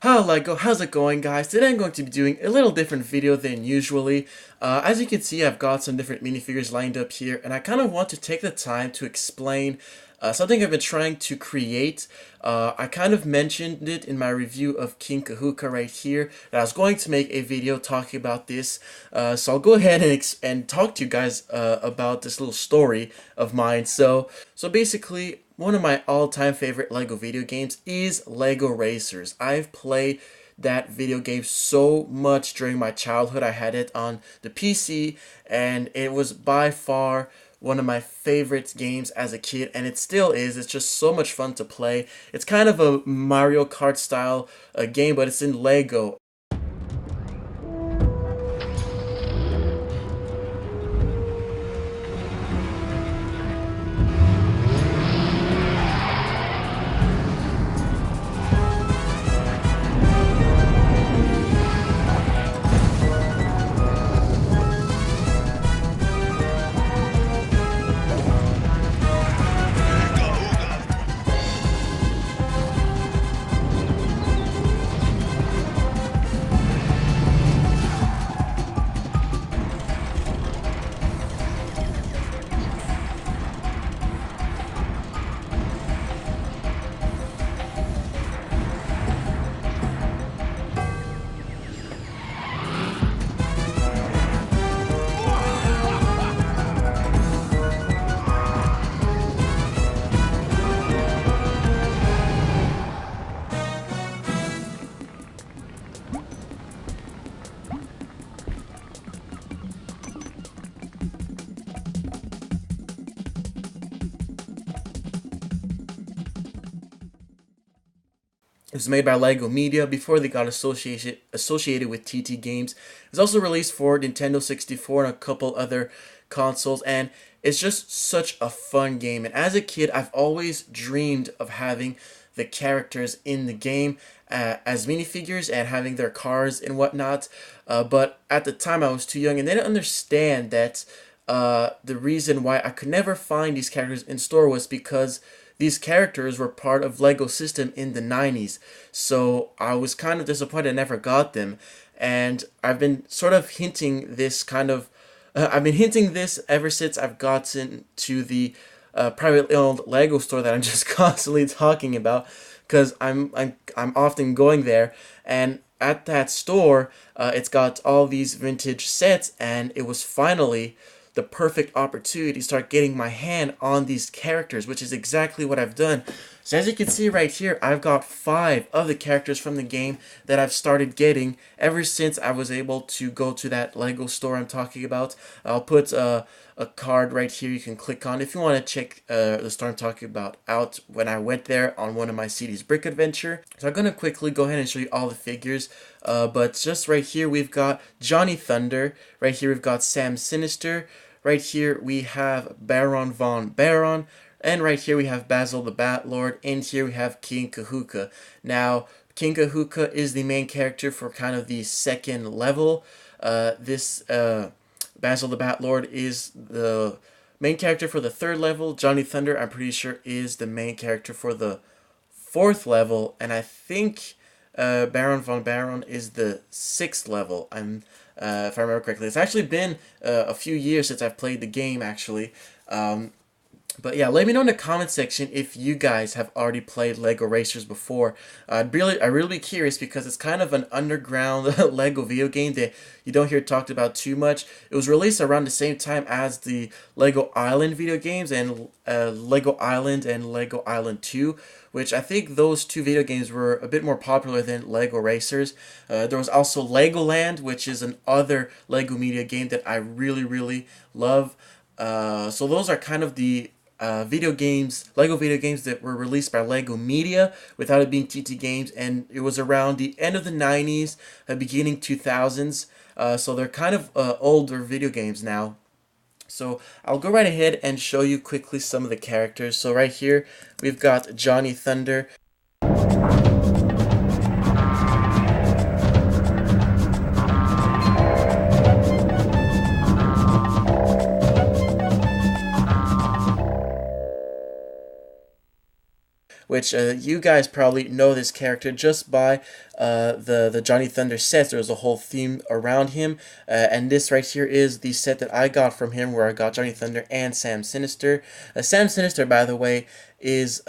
Hello Lego, how's it going guys? Today I'm going to be doing a little different video than usually. As you can see, I've got some different minifigures lined up here, and I kind of want to take the time to explain something I've been trying to create. I kind of mentioned it in my review of King Kahuka right here, that I was going to make a video talking about this. So I'll go ahead and talk to you guys about this little story of mine. So basically, one of my all-time favorite LEGO video games is LEGO Racers. I've played that video game so much during my childhood. I had it on the PC, and it was by far one of my favorite games as a kid, and it still is. It's just so much fun to play. It's kind of a Mario Kart style game, but it's in LEGO. It was made by LEGO Media before they got associated with TT Games. It was also released for Nintendo 64 and a couple other consoles, and it's just such a fun game. And as a kid, I've always dreamed of having the characters in the game as minifigures and having their cars and whatnot. But at the time, I was too young and didn't understand that the reason why I could never find these characters in store was because these characters were part of LEGO system in the 90s. So I was kind of disappointed I never got them. And I've been sort of hinting this I've been hinting this ever since I've gotten to the privately owned LEGO store that I'm just constantly talking about, because I'm often going there, and at that store, it's got all these vintage sets, and it was finally the perfect opportunity to start getting my hand on these characters, which is exactly what I've done. So as you can see right here, I've got 5 of the characters from the game that I've started getting ever since I was able to go to that LEGO store I'm talking about. I'll put a card right here you can click on if you want to check the store I'm talking about out when I went there on one of my CD's Brick Adventure. So I'm going to quickly go ahead and show you all the figures. But just right here we've got Johnny Thunder. Right here we've got Sam Sinister. Right here we have Baron von Baron. And right here we have Basil the Batlord, and here we have King Kahuka. Now, King Kahuka is the main character for kind of the second level. This Basil the Batlord is the main character for the third level. Johnny Thunder, I'm pretty sure, is the main character for the fourth level. And I think Baron von Baron is the 6th level. If I remember correctly. It's actually been a few years since I've played the game, actually. But yeah, let me know in the comment section if you guys have already played LEGO Racers before. I'd really be curious, because it's kind of an underground LEGO video game that you don't hear talked about too much. It was released around the same time as the LEGO Island video games, and LEGO Island and LEGO Island 2, which I think those 2 video games were a bit more popular than LEGO Racers. There was also Legoland, which is another LEGO Media game that I really love. So those are kind of the LEGO video games that were released by LEGO Media without it being TT Games, and it was around the end of the 90s, beginning 2000s, so they're kind of older video games now. So I'll go right ahead and show you quickly some of the characters. So right here, we've got Johnny Thunder. which you guys probably know this character just by the Johnny Thunder sets. There's a whole theme around him, and this right here is the set that I got from him, where I got Johnny Thunder and Sam Sinister. Sam Sinister, by the way, is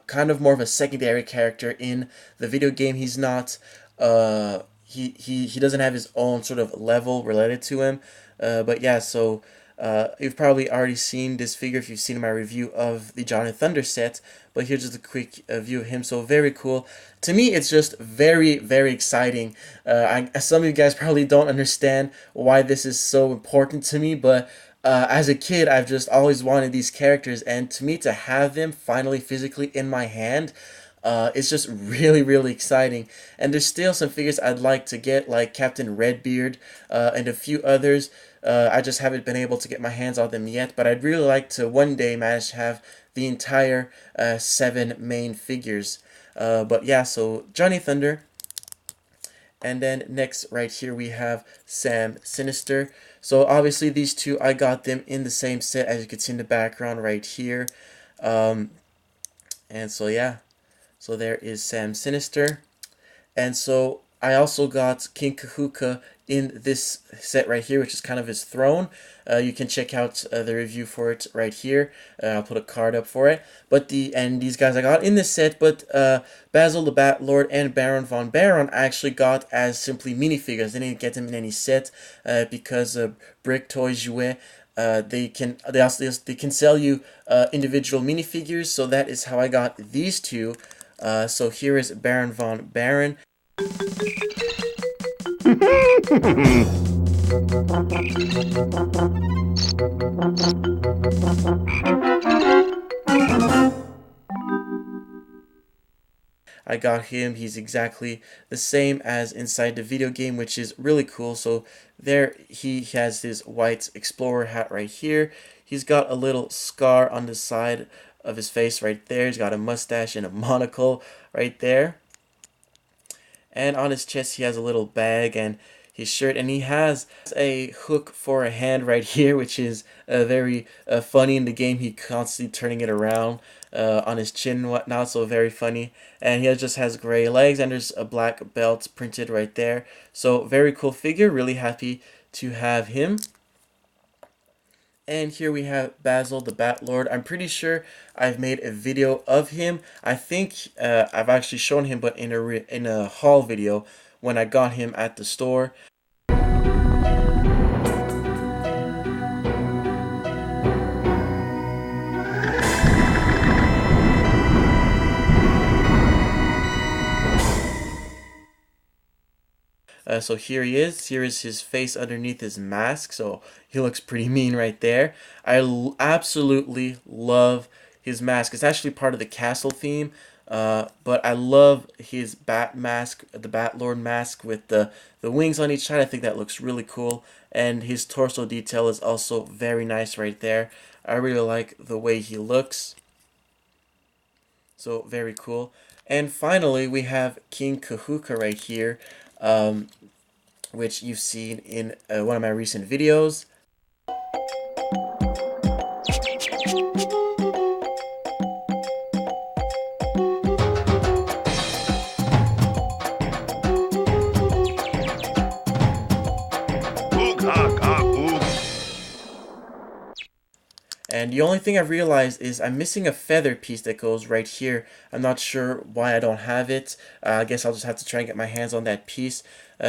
kind of more of a secondary character in the video game. He's not he doesn't have his own sort of level related to him, but yeah, so you've probably already seen this figure if you've seen my review of the Johnny Thunder set, but here's just a quick view of him. So very cool. To me, it's just very, very exciting. Some of you guys probably don't understand why this is so important to me, but as a kid, I've just always wanted these characters, and to me, to have them finally physically in my hand, it's just really, really exciting. And there's still some figures I'd like to get, like Captain Redbeard and a few others. I just haven't been able to get my hands on them yet, but I'd really like to one day manage to have the entire 7 main figures. But yeah, so Johnny Thunder. And then next right here we have Sam Sinister. So obviously these two, I got them in the same set, as you can see in the background right here. And so yeah, so there is Sam Sinister. And so I also got King Khufu in this set right here, which is kind of his throne. You can check out the review for it right here. I'll put a card up for it. But these guys I got in this set, but Basil the Bat Lord and Baron von Baron I actually got as simply minifigures. I didn't get them in any set because Brick Toys Jouet, they can sell you individual minifigures. So that is how I got these two. So here is Baron von Baron. I got him. He's exactly the same as inside the video game, which is really cool. So there he has his white explorer hat right here. He's got a little scar on the side of his face right there. He's got a mustache and a monocle right there. And on his chest he has a little bag and his shirt, and he has a hook for a hand right here, which is very funny in the game. He constantly turning it around on his chin and whatnot, so very funny. And he just has gray legs, and there's a black belt printed right there. So very cool figure, really happy to have him. And here we have Basil the Bat Lord. I'm pretty sure I've made a video of him. I think I've actually shown him, but in a haul video when I got him at the store. So here he is. Here is his face underneath his mask. So he looks pretty mean right there. I absolutely love his mask. It's actually part of the castle theme. But I love his bat mask, the Bat Lord mask with the wings on each side. I think that looks really cool. And his torso detail is also very nice right there. I really like the way he looks. So very cool. And finally, we have King Khufu right here, which you've seen in one of my recent videos. And the only thing I've realized is I'm missing a feather piece that goes right here. I'm not sure why I don't have it. I guess I'll just have to try and get my hands on that piece.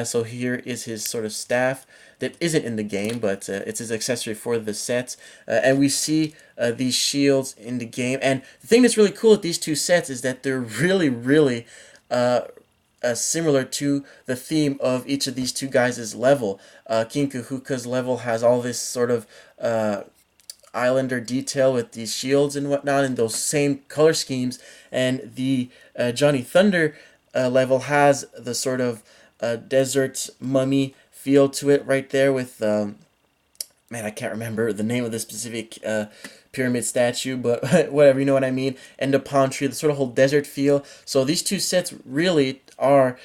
So here is his sort of staff that isn't in the game, but it's his accessory for the sets. And we see these shields in the game. And the thing that's really cool with these two sets is that they're really, really similar to the theme of each of these two guys' level. King Khufu's level has all this sort of Islander detail with these shields and whatnot, and those same color schemes. And the Johnny Thunder level has the sort of desert mummy feel to it right there with man, I can't remember the name of the specific pyramid statue, but whatever, you know what I mean. And the palm tree, the sort of whole desert feel. So these two sets really are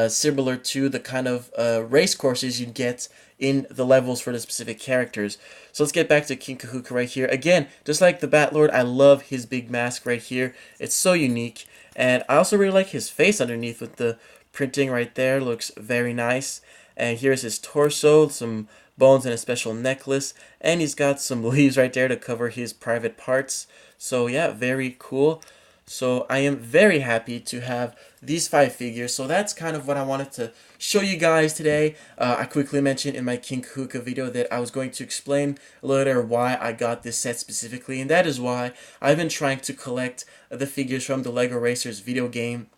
similar to the kind of race courses you'd get in the levels for the specific characters. So let's get back to King Khufu right here. Again, just like the Bat Lord, I love his big mask right here. It's so unique. And I also really like his face underneath with the printing right there. Looks very nice. And here's his torso, some bones and a special necklace. And he's got some leaves right there to cover his private parts. So yeah, very cool. So I am very happy to have these 5 figures. So that's kind of what I wanted to show you guys today. I quickly mentioned in my King Khufu video that I was going to explain a little later why I got this set specifically. And that is why I've been trying to collect the figures from the LEGO Racers video game.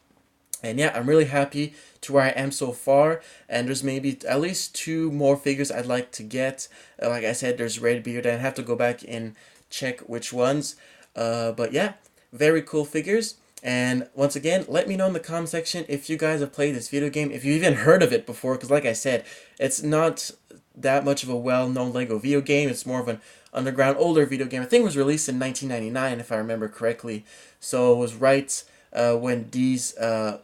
And yeah, I'm really happy to where I am so far. And there's maybe at least 2 more figures I'd like to get. Like I said, there's Redbeard, and I have to go back and check which ones. But yeah, very cool figures. And once again, let me know in the comment section if you guys have played this video game, if you even heard of it before, because like I said, it's not that much of a well-known LEGO video game. It's more of an underground, older video game. I think it was released in 1999, if I remember correctly. So it was right when these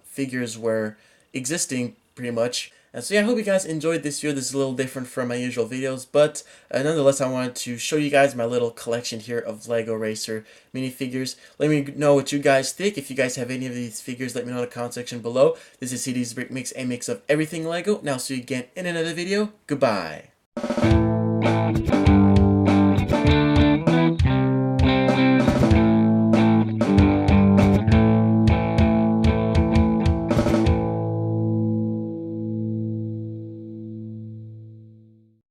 figures were existing, pretty much. And so yeah, I hope you guys enjoyed this video. This is a little different from my usual videos, but nonetheless, I wanted to show you guys my little collection here of LEGO Racer minifigures. Let me know what you guys think. If you guys have any of these figures, let me know in the comment section below. This is CD's Brick Mix, a mix of everything LEGO. Now, see you again in another video. Goodbye.